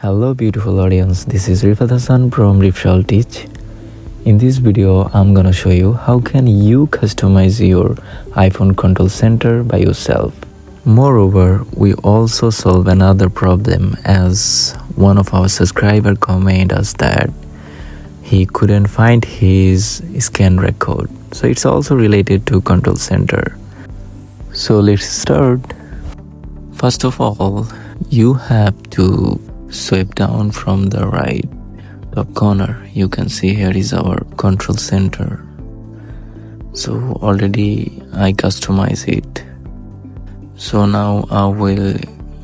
Hello beautiful audience, this is Rifat Hassan from Rifshal Teach. In this video, I'm gonna show you how can you customize your iPhone control center by yourself. Moreover, we also solve another problem as one of our subscriber commented us that he couldn't find his scan record. So it's also related to control center. So let's start. First of all, you have to swipe down from the right top corner. You can see here is our control center. So already I customize it. So now I will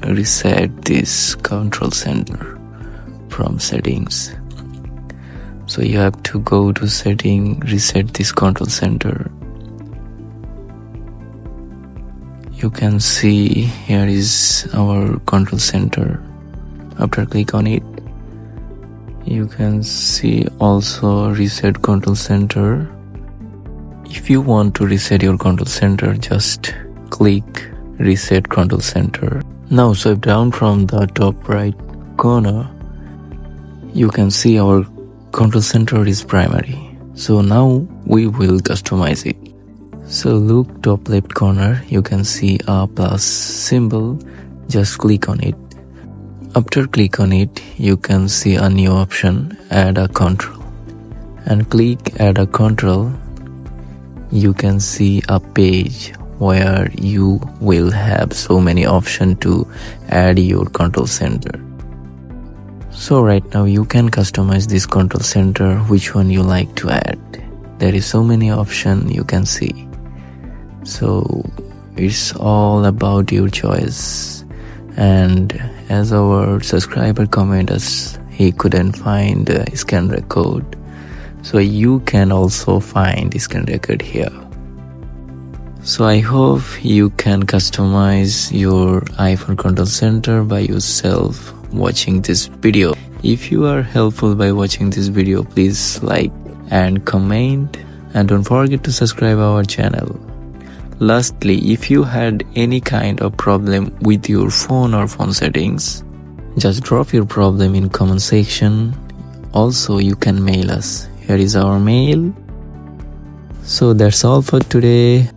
reset this control center from settings. So you have to go to setting, reset this control center. You can see here is our control center. After click on it, you can see also reset control center. If you want to reset your control center, just click reset control center. Now swipe down from the top right corner. You can see our control center is primary. So now we will customize it. So look top left corner, you can see a plus symbol. Just click on it. After click on it, you can see a new option, add a control. And click add a control. You can see a page where you will have so many options to add your control center. So right now you can customize this control center, which one you like to add. There is so many options you can see. So it's all about your choice. And as our subscriber commented us, he couldn't find the scan record. So you can also find scan record here. So I hope you can customize your iPhone control center by yourself watching this video. If you are helpful by watching this video, please like and comment, and don't forget to subscribe our channel. Lastly, if you had any kind of problem with your phone or phone settings, just drop your problem in comment section. Also, you can mail us. Here is our mail. So that's all for today.